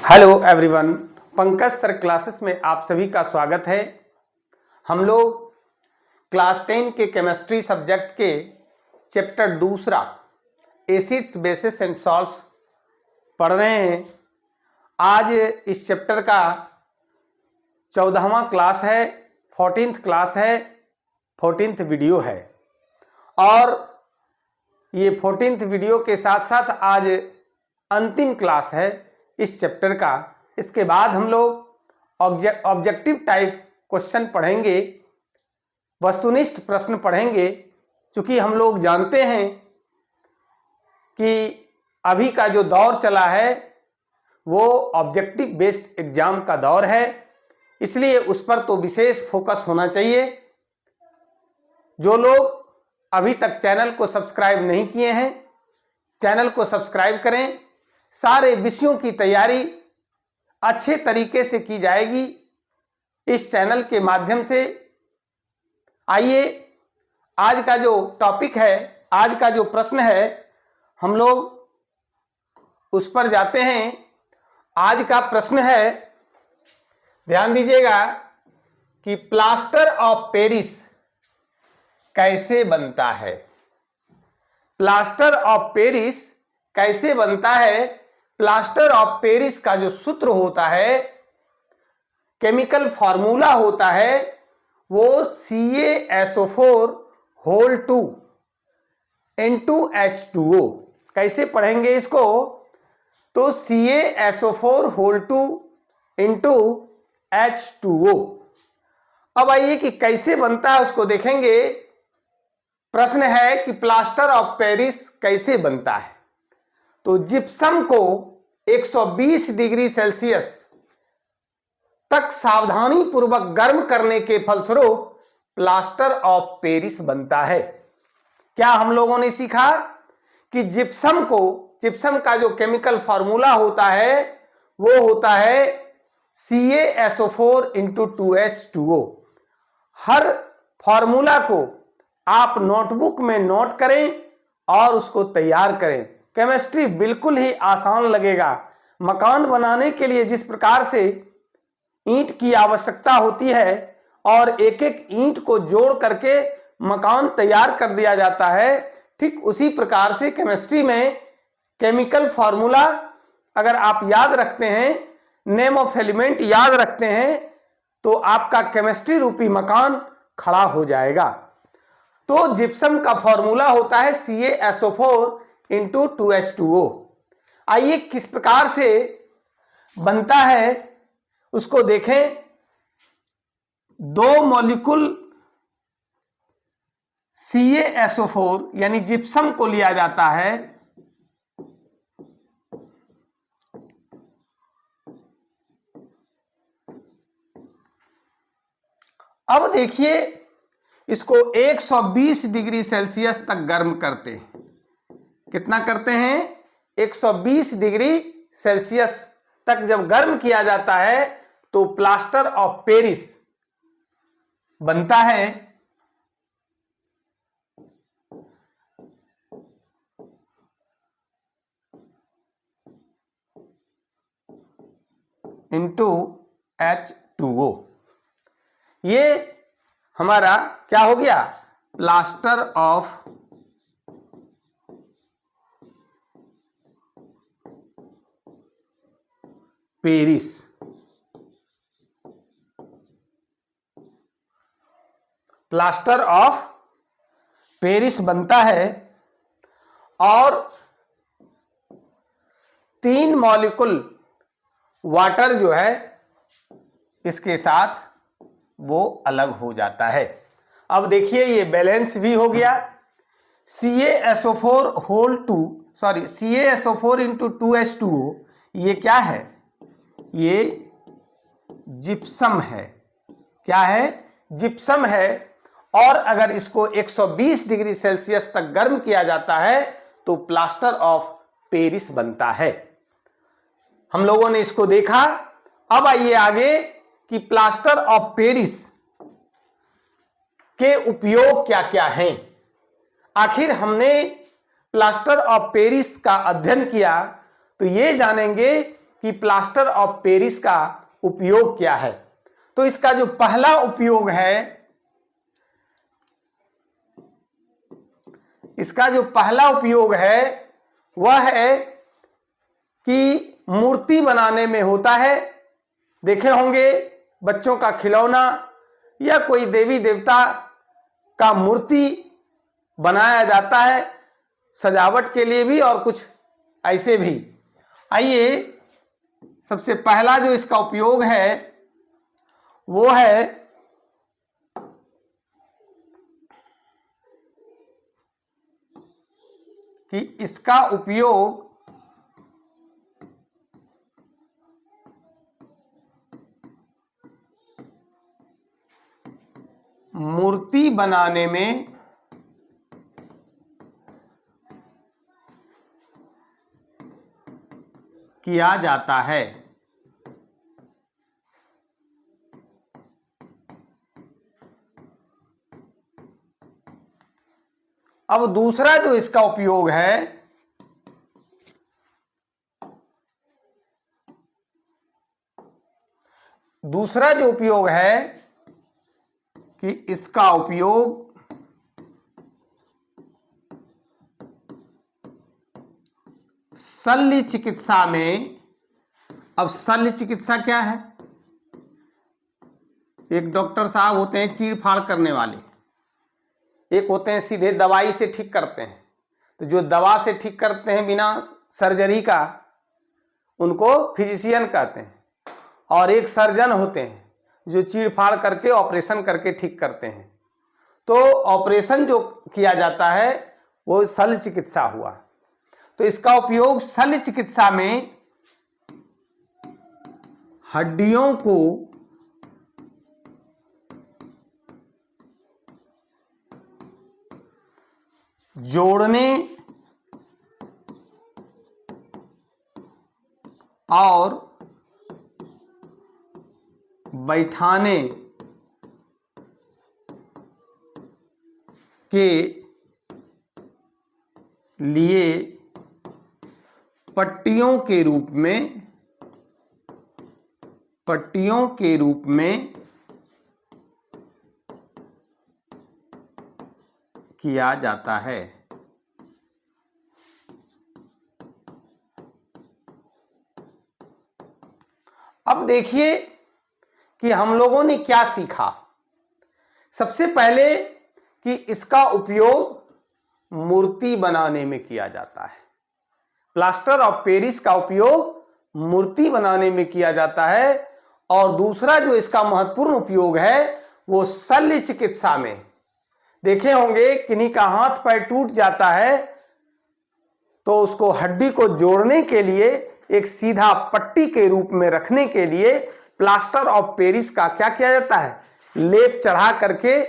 Hello everyone, Pankaj sir classes में आप सभी का स्वागत है। हम लोग क्लास 10 के केमिस्ट्री सब्जेक्ट के चैप्टर दूसरा एसिड्स बेसिस एंड सॉल्ट्स पढ़ रहे हैं। आज इस चैप्टर का 14वां क्लास है, 14th क्लास है, 14th वीडियो है और ये 14th वीडियो के साथ साथ आज अंतिम क्लास है इस चैप्टर का। इसके बाद हम लोग ऑब्जेक्टिव टाइप क्वेश्चन पढ़ेंगे, वस्तुनिष्ठ प्रश्न पढ़ेंगे, क्योंकि हम लोग जानते हैं कि अभी का जो दौर चला है वो ऑब्जेक्टिव बेस्ड एग्जाम का दौर है, इसलिए उस पर तो विशेष फोकस होना चाहिए। जो लोग अभी तक चैनल को सब्सक्राइब नहीं किए हैं, चैनल को सब्सक्राइब करें। सारे विषयों की तैयारी अच्छे तरीके से की जाएगी इस चैनल के माध्यम से। आइए आज का जो टॉपिक है, आज का जो प्रश्न है, हम लोग उस पर जाते हैं। आज का प्रश्न है, ध्यान दीजिएगा कि प्लास्टर ऑफ पेरिस कैसे बनता है। प्लास्टर ऑफ पेरिस कैसे बनता है? प्लास्टर ऑफ पेरिस का जो सूत्र होता है, केमिकल फॉर्मूला होता है, वो CaSO4 होल 2 N2H2O। कैसे पढ़ेंगे इसको? तो CaSO4 होल 2 H2O। अब आइए कि कैसे बनता है उसको देखेंगे। प्रश्न है कि प्लास्टर ऑफ पेरिस कैसे बनता है। तो जिप्सम को 120 डिग्री सेल्सियस तक सावधानी पूर्वक गर्म करने के फलस्वरूप प्लास्टर ऑफ पेरिस बनता है। क्या हम लोगों ने सीखा कि जिप्सम का जो केमिकल फॉर्मूला होता है वो होता है CaSO4 2H2O। हर फॉर्मूला को आप नोटबुक में नोट करें और उसको तैयार करें। केमिस्ट्री बिल्कुल ही आसान लगेगा। मकान बनाने के लिए जिस प्रकार से ईंट की आवश्यकता होती है और एक एक ईंट को जोड़ करके मकान तैयार कर दिया जाता है, ठीक उसी प्रकार से केमिस्ट्री में केमिकल फॉर्मूला अगर आप याद रखते हैं, नेम ऑफ एलिमेंट याद रखते हैं, तो आपका केमिस्ट्री रूपी मकान खड़ा हो जाएगा। तो जिप्सम का फॉर्मूला होता है CaSO4 2H2O। आइए किस प्रकार से बनता है उसको देखें। दो मॉलिक्यूल CaSO4 यानी जिप्सम को लिया जाता है, अब देखिए इसको 120 डिग्री सेल्सियस तक गर्म करते हैं। कितना करते हैं? 120 डिग्री सेल्सियस तक जब गर्म किया जाता है तो प्लास्टर ऑफ पेरिस बनता है। H2O। ये हमारा क्या हो गया? Plaster of Paris. Plaster of Paris बनता है और 3 मॉलिक्यूल वाटर जो है इसके साथ वो अलग हो जाता है। अब देखिए ये बैलेंस भी हो गया। CaSO4 होल 2 CaSO4 2H2O ये क्या है? ये जिप्सम है। क्या है? जिप्सम है। और अगर इसको 120 डिग्री सेल्सियस तक गर्म किया जाता है तो प्लास्टर ऑफ पेरिस बनता है। हम लोगों ने इसको देखा। अब आइए आगे कि प्लास्टर ऑफ पेरिस के उपयोग क्या क्या हैं। आखिर हमने प्लास्टर ऑफ पेरिस का अध्ययन किया तो ये जानेंगे कि प्लास्टर ऑफ पेरिस का उपयोग क्या है। तो इसका जो पहला उपयोग है, इसका जो पहला उपयोग है वह है कि मूर्ति बनाने में होता है। देखे होंगे बच्चों का खिलौना या कोई देवी देवता का मूर्ति बनाया जाता है, सजावट के लिए भी और कुछ ऐसे भी। आइए, सबसे पहला जो इसका उपयोग है वो है कि इसका उपयोग मूर्ति बनाने में किया जाता है। अब दूसरा जो इसका उपयोग है, दूसरा जो उपयोग है कि इसका उपयोग शल्य चिकित्सा में। अब शल्य चिकित्सा क्या है? एक डॉक्टर साहब होते हैं चीड़ फाड़ करने वाले, एक होते हैं सीधे दवाई से ठीक करते हैं। तो जो दवा से ठीक करते हैं बिना सर्जरी का, उनको फिजिशियन कहते हैं। और एक सर्जन होते हैं जो चीड़ फाड़ करके ऑपरेशन करके ठीक करते हैं। तो ऑपरेशन जो किया जाता है वो शल्य चिकित्सा हुआ। तो इसका उपयोग शल्य चिकित्सा में हड्डियों को जोड़ने और बैठाने के लिए पट्टियों के रूप में किया जाता है। अब देखिए कि हम लोगों ने क्या सीखा। सबसे पहले कि इसका उपयोग मूर्ति बनाने में किया जाता है। प्लास्टर ऑफ पेरिस का उपयोग मूर्ति बनाने में किया जाता है। और दूसरा जो इसका महत्वपूर्ण उपयोग है वो शल्य चिकित्सा में। देखे होंगे किन्हीं का हाथ पैर टूट जाता है तो उसको हड्डी को जोड़ने के लिए, एक सीधा पट्टी के रूप में रखने के लिए प्लास्टर ऑफ पेरिस का क्या किया जाता है, लेप चढ़ा करके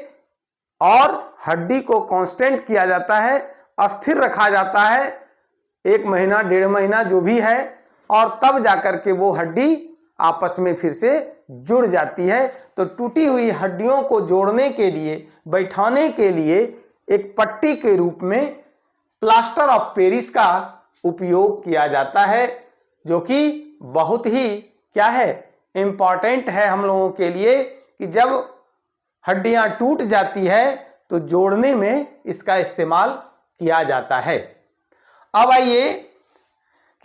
और हड्डी को कांस्टेंट किया जाता है, अस्थिर रखा जाता है 1 महीना 1.5 महीना जो भी है, और तब जाकर के वो हड्डी आपस में फिर से जुड़ जाती है। तो टूटी हुई हड्डियों को जोड़ने के लिए, बैठाने के लिए एक पट्टी के रूप में प्लास्टर ऑफ पेरिस का उपयोग किया जाता है, जो कि बहुत ही क्या है, इम्पॉर्टेंट है हम लोगों के लिए कि जब हड्डियां टूट जाती है तो जोड़ने में इसका इस्तेमाल किया जाता है। अब आइए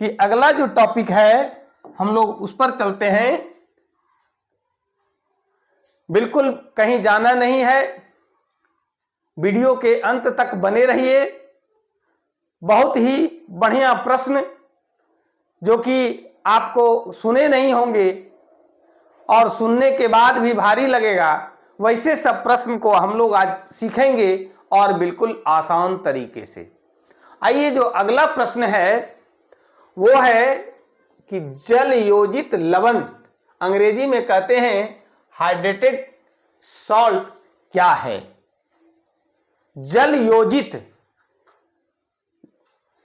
कि अगला जो टॉपिक है हम लोग उस पर चलते हैं। बिल्कुल कहीं जाना नहीं है, वीडियो के अंत तक बने रहिए। बहुत ही बढ़िया प्रश्न जो कि आपको सुने नहीं होंगे और सुनने के बाद भी भारी लगेगा, वैसे सब प्रश्न को हम लोग आज सीखेंगे और बिल्कुल आसान तरीके से। आइए, जो अगला प्रश्न है वो है कि जल योजित लवण, अंग्रेजी में कहते हैं हाइड्रेटेड सॉल्ट, क्या है? जल योजित,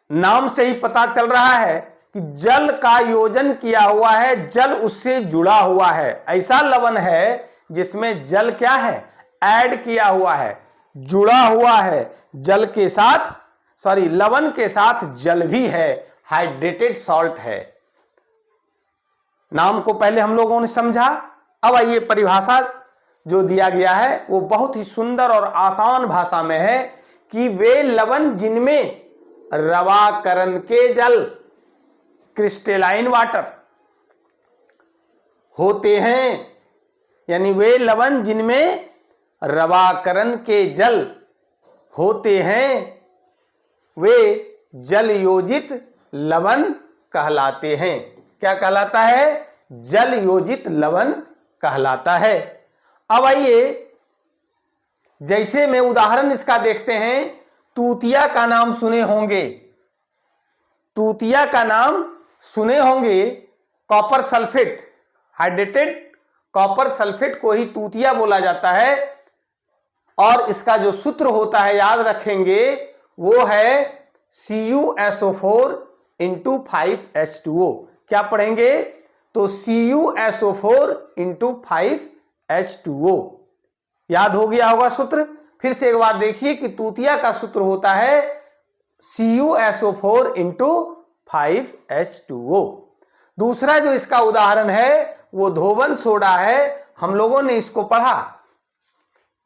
नाम से ही पता चल रहा है कि जल का योजन किया हुआ है, जल उससे जुड़ा हुआ है। ऐसा लवण है जिसमें जल क्या है, ऐड किया हुआ है, जुड़ा हुआ है जल के साथ, लवण के साथ जल भी है, हाइड्रेटेड सॉल्ट है। नाम को पहले हम लोगों ने समझा। अब आइए परिभाषा जो दिया गया है वो बहुत ही सुंदर और आसान भाषा में है कि वे लवण जिनमें रवाकरण के जल क्रिस्टलाइन वाटर होते हैं, यानी वे लवण जिनमें रवाकरण के जल होते हैं वे जल योजित लवण कहलाते हैं। क्या कहलाता है? जल योजित लवण कहलाता है। अब आइए जैसे में उदाहरण इसका देखते हैं। तूतिया का नाम सुने होंगे, तूतिया का नाम सुने होंगे। Copper sulphate, hydrated copper sulphate को ही तूतिया बोला जाता है और इसका जो सूत्र होता है याद रखेंगे वो है CuSO4 × 5H2O। क्या पढ़ेंगे? तो CuSO4 × 5H2O याद हो गया होगा सूत्र। फिर से एक बार देखिए कि तूतिया का सूत्र होता है CuSO4 × 5H2O। दूसरा जो इसका उदाहरण है वो धोबन सोडा है। हम लोगों ने इसको पढ़ा,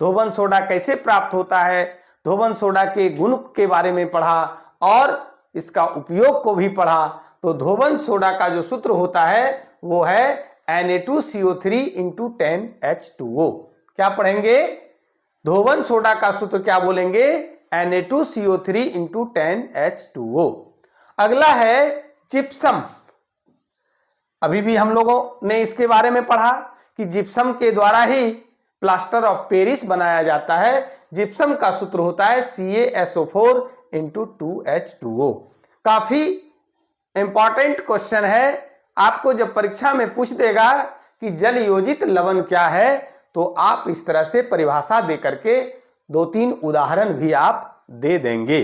धोबन सोडा कैसे प्राप्त होता है, धोबन सोडा के गुण के बारे में पढ़ा और इसका उपयोग को भी पढ़ा। तो धोबन सोडा का जो सूत्र होता है वो है Na2CO3 × 10H2O। क्या पढ़ेंगे? धोबन सोडा का सूत्र क्या बोलेंगे? Na2CO3 × 10H2O। अगला है जिप्सम। अभी भी हम लोगों ने इसके बारे में पढ़ा कि जिप्सम के द्वारा ही प्लास्टर ऑफ पेरिस बनाया जाता है। जिप्सम का सूत्र होता है CaSO4 × 2H2O। काफी इंपॉर्टेंट क्वेश्चन है। आपको जब परीक्षा में पूछ देगा कि जल योजित लवण क्या है तो आप इस तरह से परिभाषा दे करके 2-3 उदाहरण भी आप दे देंगे।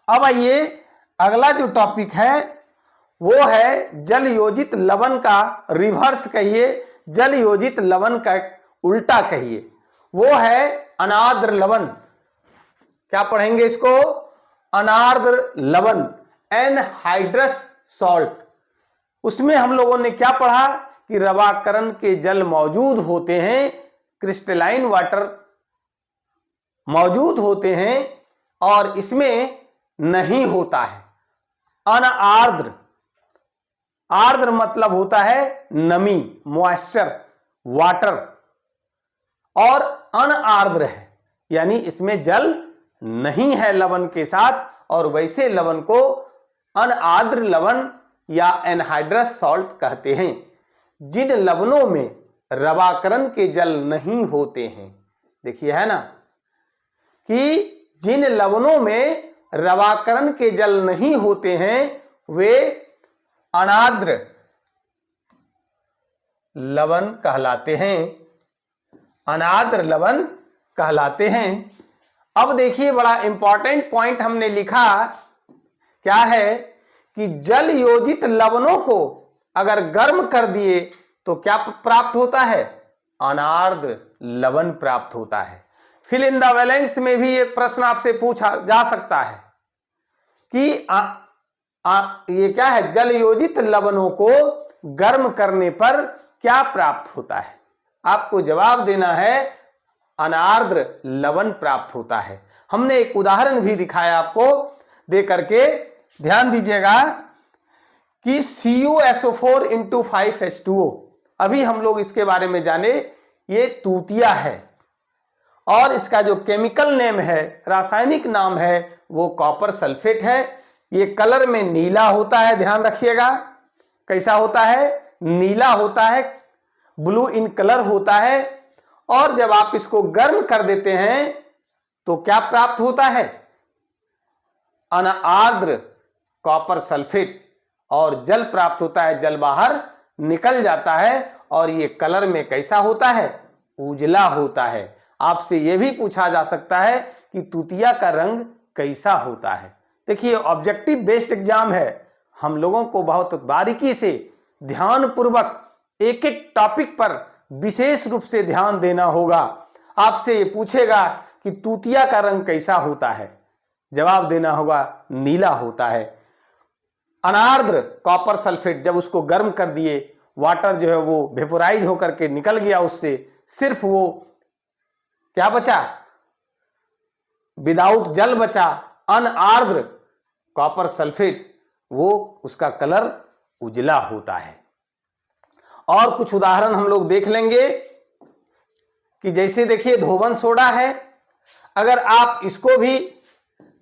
अब आइए अगला जो टॉपिक है वो है जल योजित लवण का रिवर्स कहिए, जल योजित लवण का उल्टा कहिए, वो है अनार्द्र लवण। क्या पढ़ेंगे इसको? अनार्द्र लवण, एनहाइड्रस सॉल्ट। उसमें हम लोगों ने क्या पढ़ा कि रवाकरण के जल मौजूद होते हैं, क्रिस्टलाइन वाटर मौजूद होते हैं और इसमें नहीं होता है अनार्द्र। आर्द्र मतलब होता है नमी, मॉइस्चर, वाटर, और अनआर्द्र है यानी इसमें जल नहीं है लवण के साथ, और वैसे लवण को अनआर्द्र लवण या एनहाइड्रस सॉल्ट कहते हैं। जिन लवणों में रवाकरण के जल नहीं होते हैं, देखिए है ना कि जिन लवणों में रवाकरण के जल नहीं होते हैं वे अनार्द्र लवण कहलाते हैं, अनार्द्र लवण कहलाते हैं। अब देखिए बड़ा इंपॉर्टेंट पॉइंट हमने लिखा क्या है कि जल योजित लवणों को अगर गर्म कर दिए तो क्या प्राप्त होता है? अनार्द्र लवण प्राप्त होता है। फिल इन द ब्लैंक्स में भी एक प्रश्न आपसे पूछा जा सकता है कि ये क्या है? जल योजित लवणों को गर्म करने पर क्या प्राप्त होता है? आपको जवाब देना है अनार्द्र लवण प्राप्त होता है। हमने एक उदाहरण भी दिखाया आपको, दे करके ध्यान दीजिएगा कि CuSO4 × 5H2O। अभी हम लोग इसके बारे में जाने। ये तूतिया है और इसका जो केमिकल नेम है, रासायनिक नाम है, वो कॉपर सल्फेट है। ये कलर में नीला होता है, ध्यान रखिएगा। कैसा होता है? नीला होता है, ब्लू इन कलर होता है। और जब आप इसको गर्म कर देते हैं तो क्या प्राप्त होता है? अनार्द्र कॉपर सल्फेट, और जल प्राप्त होता है, जल बाहर निकल जाता है। और ये कलर में कैसा होता है? उजला होता है। आपसे यह भी पूछा जा सकता है कि तूतिया का रंग कैसा होता है। देखिए ऑब्जेक्टिव बेस्ड एग्जाम है, हम लोगों को बहुत बारीकी से ध्यान पूर्वक एक एक टॉपिक पर विशेष रूप से ध्यान देना होगा। आपसे ये पूछेगा कि तूतिया का रंग कैसा होता है, जवाब देना होगा नीला होता है। अनार्द्र कॉपर सल्फेट, जब उसको गर्म कर दिए, वाटर जो है वो वेपोराइज होकर के निकल गया, उससे सिर्फ वो क्या बचा, विदाउट जल बचा, अनआर्द्र कॉपर सल्फेट, वो उसका कलर उजला होता है। और कुछ उदाहरण हम लोग देख लेंगे कि जैसे देखिए धोवन सोडा है, अगर आप इसको भी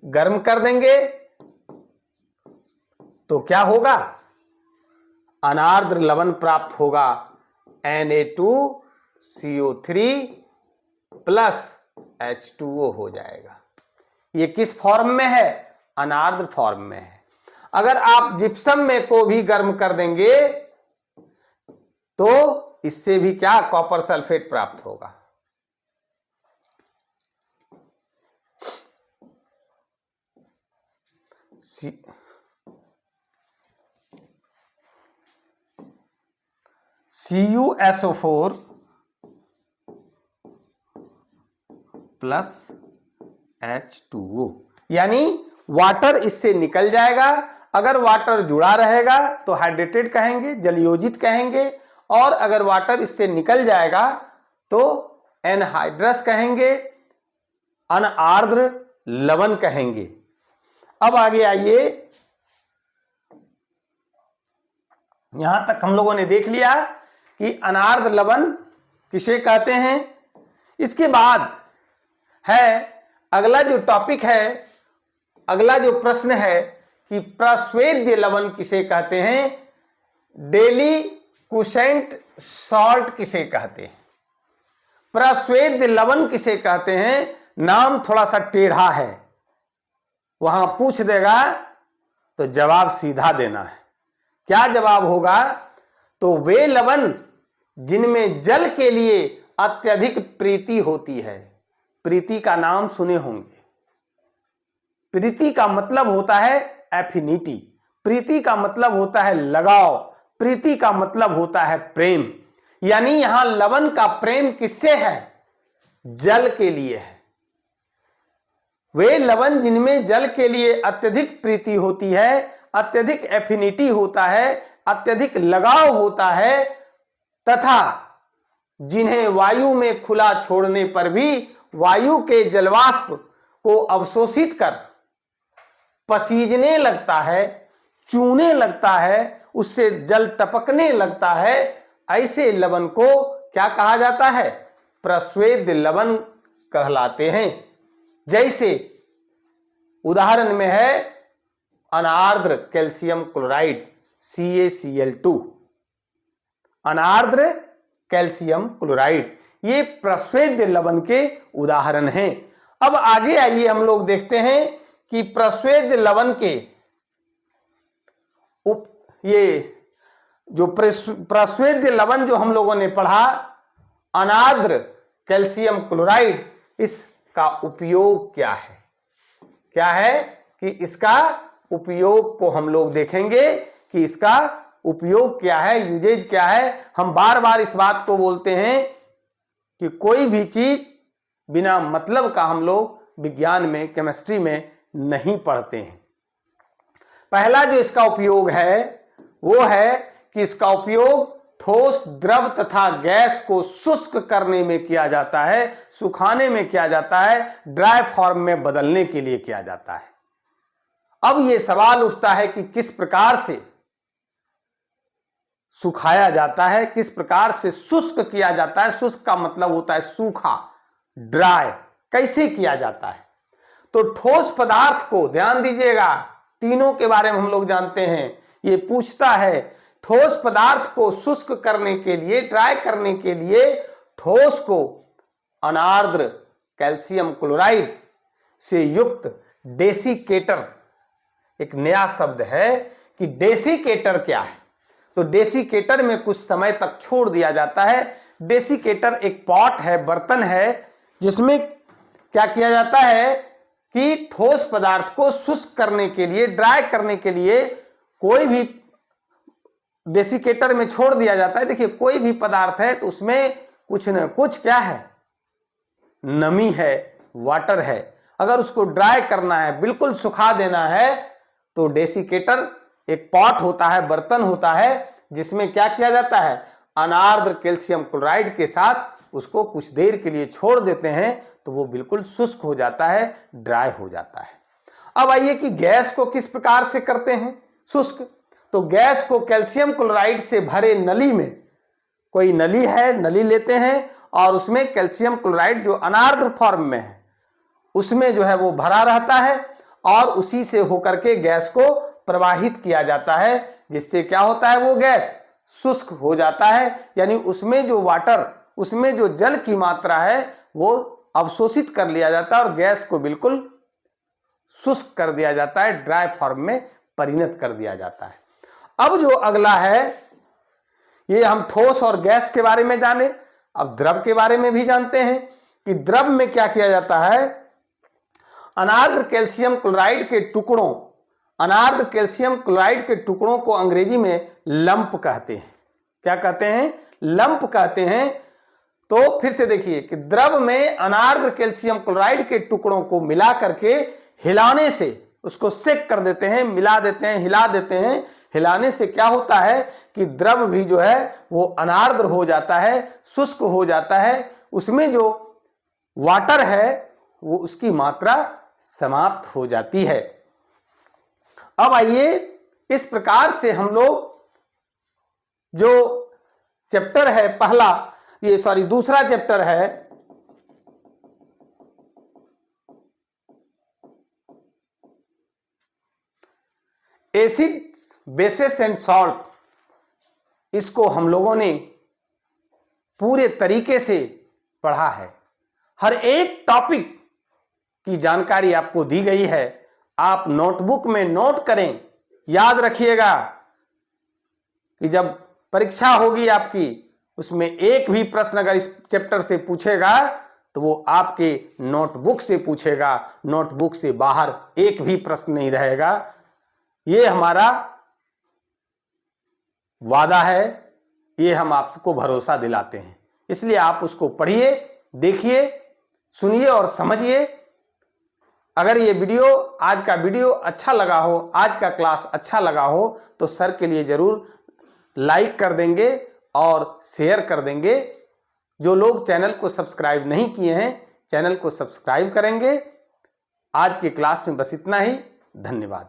गर्म कर देंगे तो क्या होगा, अनार्द्र लवण प्राप्त होगा, Na2CO3 प्लस H2O हो जाएगा। ये किस फॉर्म में है, अनार्द्र फॉर्म में है। अगर आप जिप्सम में को भी गर्म कर देंगे तो इससे भी क्या, कॉपर सल्फेट प्राप्त होगा। CuSO4 प्लस H2O, यानी वाटर इससे निकल जाएगा। अगर वाटर जुड़ा रहेगा तो हाइड्रेटेड कहेंगे, जलयोजित कहेंगे, और अगर वाटर इससे निकल जाएगा तो एनहाइड्रस कहेंगे, अनआर्द्र लवण कहेंगे। अब आगे आइए, यहां तक हम लोगों ने देख लिया कि अनार्द्र लवण किसे कहते हैं। इसके बाद है अगला जो टॉपिक है, अगला जो प्रश्न है कि प्रस्वेद्य लवण किसे कहते हैं, डेलिक्विसेंट सॉल्ट किसे कहते हैं, प्रस्वेद्य लवण किसे कहते हैं। नाम थोड़ा सा टेढ़ा है, वहां पूछ देगा तो जवाब सीधा देना है। क्या जवाब होगा, तो वे लवण जिनमें जल के लिए अत्यधिक प्रीति होती है। प्रीति का नाम सुने होंगे। प्रीति का मतलब होता है एफिनिटी, प्रीति का मतलब होता है लगाव, प्रीति का मतलब होता है प्रेम। यानी यहां लवण का प्रेम किससे है, जल के लिए है। वे लवण जिनमें जल के लिए अत्यधिक प्रीति होती है, अत्यधिक एफिनिटी होता है, अत्यधिक लगाव होता है, तथा जिन्हें वायु में खुला छोड़ने पर भी वायु के जलवाष्प को अवशोषित कर पसीजने लगता है, चूने लगता है, उससे जल टपकने लगता है, ऐसे लवण को क्या कहा जाता है, प्रस्वेद्य लवण कहलाते हैं। जैसे उदाहरण में है अनार्द्र कैल्शियम क्लोराइड CaCl2, अनार्द्र कैल्शियम क्लोराइड, ये प्रस्वेद्य लवण के उदाहरण हैं। अब आगे आइए हम लोग देखते हैं कि प्रस्वेद्य लवण के ये जो प्रस्वेद्य लवण जो हम लोगों ने पढ़ा, अनार्द्र कैल्शियम क्लोराइड, इसका उपयोग क्या है, क्या है कि इसका उपयोग को हम लोग देखेंगे कि इसका उपयोग क्या है, यूजेज क्या है। हम बार बार इस बात को बोलते हैं कि कोई भी चीज बिना मतलब का हम लोग विज्ञान में, केमिस्ट्री में नहीं पढ़ते हैं। पहला जो इसका उपयोग है वो है कि इसका उपयोग ठोस, द्रव तथा गैस को शुष्क करने में किया जाता है, सुखाने में किया जाता है, ड्राई फॉर्म में बदलने के लिए किया जाता है। अब यह सवाल उठता है कि किस प्रकार से सुखाया जाता है, किस प्रकार से शुष्क किया जाता है। शुष्क का मतलब होता है सूखा, ड्राई, कैसे किया जाता है। तो ठोस पदार्थ को, ध्यान दीजिएगा, तीनों के बारे में हम लोग जानते हैं। ये पूछता है ठोस पदार्थ को शुष्क करने के लिए, ड्राई करने के लिए ठोस को अनार्द्र कैल्शियम क्लोराइड से युक्त डेसिकेटर, एक नया शब्द है कि डेसिकेटर क्या है। तो डेसिकेटर में कुछ समय तक छोड़ दिया जाता है। डेसिकेटर एक पॉट है, बर्तन है, जिसमें क्या किया जाता है कि ठोस पदार्थ को शुष्क करने के लिए, ड्राई करने के लिए कोई भी डेसिकेटर में छोड़ दिया जाता है। देखिए कोई भी पदार्थ है तो उसमें कुछ न कुछ क्या है, नमी है, वाटर है। अगर उसको ड्राई करना है, बिल्कुल सुखा देना है, तो डेसिकेटर एक पॉट होता है, बर्तन होता है, जिसमें क्या किया जाता है, अनार्द्र कैल्शियम क्लोराइड के साथ उसको कुछ देर के लिए छोड़ देते हैं तो वो बिल्कुल शुष्क हो जाता है, ड्राई हो जाता है। अब आइए कि गैस को किस प्रकार से करते हैं शुष्क। तो गैस को कैल्शियम क्लोराइड से भरे नली में, कोई नली है, नली लेते हैं और उसमें कैल्शियम क्लोराइड जो अनार्द्र फॉर्म में है उसमें जो है वो भरा रहता है और उसी से होकर के गैस को प्रवाहित किया जाता है, जिससे क्या होता है, वो गैस शुष्क हो जाता है। यानी उसमें जो वाटर, उसमें जो जल की मात्रा है वो अवशोषित कर लिया जाता है और गैस को बिल्कुल शुष्क कर दिया जाता है, ड्राई फॉर्म में परिणत कर दिया जाता है। अब जो अगला है, ये हम ठोस और गैस के बारे में जाने। अब द्रव के बारे में भी जानते हैं कि द्रव में क्या किया जाता है, अनार्द्र कैल्शियम क्लोराइड के टुकड़ों, अनार्द्र कैल्शियम क्लोराइड के टुकड़ों को अंग्रेजी में लंप कहते हैं। क्या कहते हैं, लंप कहते हैं। तो फिर से देखिए कि द्रव में अनार्द्र कैल्शियम क्लोराइड के टुकड़ों को मिला करके हिलाने से उसको सेक कर देते हैं, मिला देते हैं, हिला देते हैं। हिलाने से क्या होता है कि द्रव भी जो है वो अनार्द्र हो जाता है, शुष्क हो जाता है, उसमें जो वाटर है वो उसकी मात्रा समाप्त हो जाती है। अब आइए, इस प्रकार से हम लोग जो चैप्टर है पहला, दूसरा चैप्टर है एसिड, बेसेस एंड सॉल्ट, इसको हम लोगों ने पूरे तरीके से पढ़ा है। हर एक टॉपिक की जानकारी आपको दी गई है। आप नोटबुक में नोट करें, याद रखिएगा कि जब परीक्षा होगी आपकी, उसमें एक भी प्रश्न अगर इस चैप्टर से पूछेगा तो वो आपके नोटबुक से पूछेगा, नोटबुक से बाहर एक भी प्रश्न नहीं रहेगा। ये हमारा वादा है, ये हम आपको भरोसा दिलाते हैं। इसलिए आप उसको पढ़िए, देखिए, सुनिए और समझिए। अगर ये वीडियो, आज का वीडियो अच्छा लगा हो, आज का क्लास अच्छा लगा हो तो सर के लिए जरूर लाइक कर देंगे और शेयर कर देंगे। जो लोग चैनल को सब्सक्राइब नहीं किए हैं, चैनल को सब्सक्राइब करेंगे। आज की क्लास में बस इतना ही। धन्यवाद।